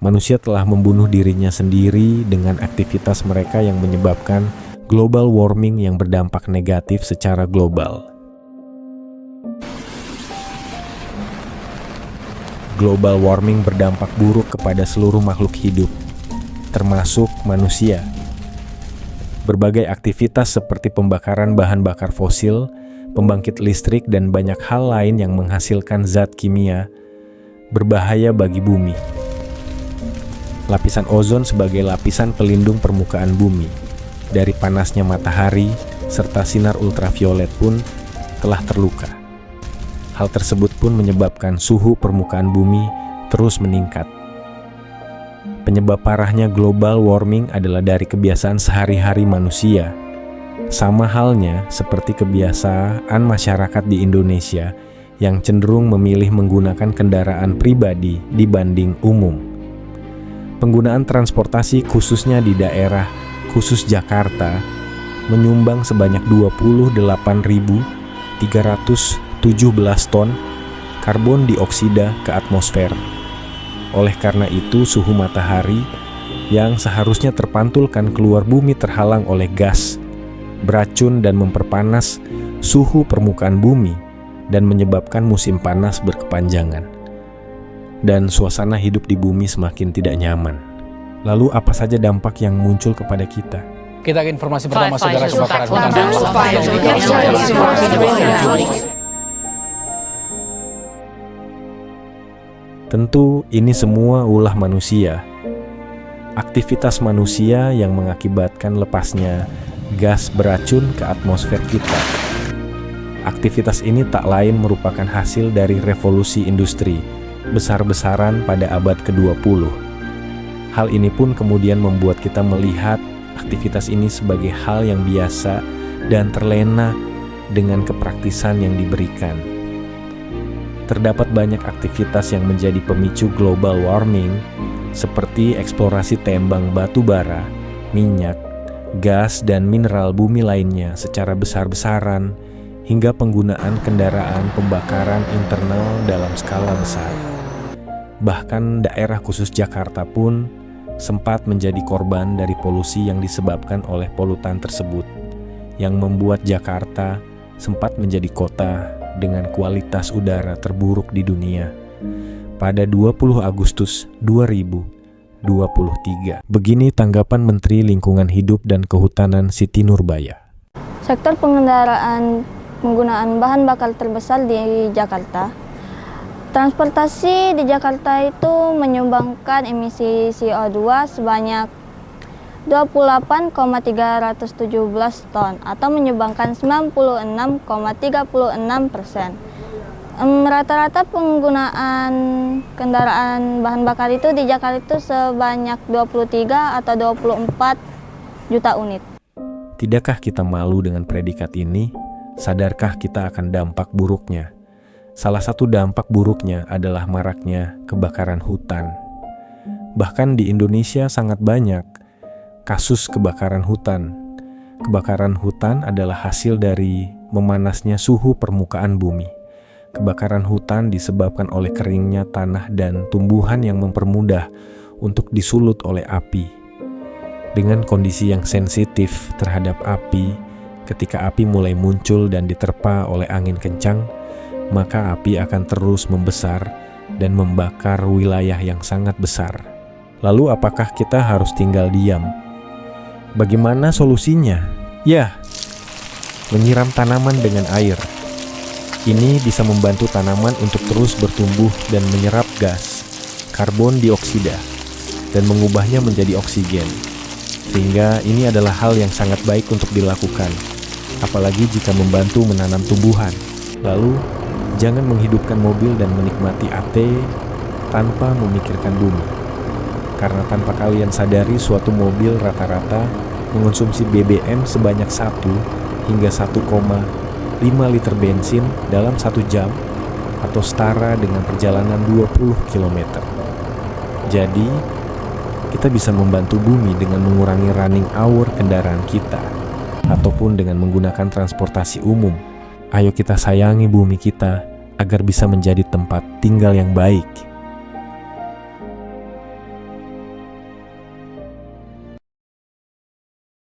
manusia telah membunuh dirinya sendiri dengan aktivitas mereka yang menyebabkan global warming yang berdampak negatif secara global. Global warming berdampak buruk kepada seluruh makhluk hidup, termasuk manusia. Berbagai aktivitas seperti pembakaran bahan bakar fosil, pembangkit listrik, dan banyak hal lain yang menghasilkan zat kimia berbahaya bagi bumi. Lapisan ozon sebagai lapisan pelindung permukaan bumi dari panasnya matahari serta sinar ultraviolet pun telah terluka. Hal tersebut pun menyebabkan suhu permukaan bumi terus meningkat. Penyebab parahnya global warming adalah dari kebiasaan sehari-hari manusia. Sama halnya seperti kebiasaan masyarakat di Indonesia yang cenderung memilih menggunakan kendaraan pribadi dibanding umum. Penggunaan transportasi khususnya di daerah khusus Jakarta menyumbang sebanyak 28.317 ton karbon dioksida ke atmosfer. Oleh karena itu, suhu matahari yang seharusnya terpantulkan keluar bumi terhalang oleh gas beracun dan memperpanas suhu permukaan bumi dan menyebabkan musim panas berkepanjangan. Dan suasana hidup di bumi semakin tidak nyaman. Lalu apa saja dampak yang muncul kepada kita? Kita ke informasi pertama, saudara. Kebakaran hutan. Tentu ini semua ulah manusia. Aktivitas manusia yang mengakibatkan lepasnya gas beracun ke atmosfer kita. Aktivitas ini tak lain merupakan hasil dari revolusi industri besar-besaran pada abad ke-20. Hal ini pun kemudian membuat kita melihat aktivitas ini sebagai hal yang biasa dan terlena dengan kepraktisan yang diberikan. Terdapat banyak aktivitas yang menjadi pemicu global warming, seperti eksplorasi tambang batu bara, minyak, gas, dan mineral bumi lainnya secara besar-besaran, hingga penggunaan kendaraan pembakaran internal dalam skala besar. Bahkan daerah khusus Jakarta pun sempat menjadi korban dari polusi yang disebabkan oleh polutan tersebut, yang membuat Jakarta sempat menjadi kota dengan kualitas udara terburuk di dunia pada 20 Agustus 2023. Begini tanggapan Menteri Lingkungan Hidup dan Kehutanan Siti Nurbaya. Sektor pengendaraan penggunaan bahan bakar terbesar di Jakarta. Transportasi di Jakarta itu menyumbangkan emisi CO2 sebanyak 28,317 ton atau menyumbangkan 96,36%. Rata-rata penggunaan kendaraan bahan bakar itu di Jakarta itu sebanyak 23 atau 24 juta unit. Tidakkah kita malu dengan predikat ini? Sadarkah kita akan dampak buruknya? Salah satu dampak buruknya adalah maraknya kebakaran hutan. Bahkan di Indonesia sangat banyak kasus kebakaran hutan. Kebakaran hutan adalah hasil dari memanasnya suhu permukaan bumi. Kebakaran hutan disebabkan oleh keringnya tanah dan tumbuhan yang mempermudah untuk disulut oleh api. Dengan kondisi yang sensitif terhadap api, ketika api mulai muncul dan diterpa oleh angin kencang, maka api akan terus membesar dan membakar wilayah yang sangat besar. Lalu apakah kita harus tinggal diam? Bagaimana solusinya? Ya, menyiram tanaman dengan air. Ini bisa membantu tanaman untuk terus bertumbuh dan menyerap gas, karbon dioksida, dan mengubahnya menjadi oksigen. Sehingga ini adalah hal yang sangat baik untuk dilakukan, apalagi jika membantu menanam tumbuhan. Lalu, jangan menghidupkan mobil dan menikmati AT tanpa memikirkan bumi. Karena tanpa kalian sadari, suatu mobil rata-rata mengonsumsi BBM sebanyak 1 hingga 1,5 liter bensin dalam 1 jam atau setara dengan perjalanan 20 km. Jadi, kita bisa membantu bumi dengan mengurangi running hour kendaraan kita ataupun dengan menggunakan transportasi umum. Ayo kita sayangi bumi kita agar bisa menjadi tempat tinggal yang baik.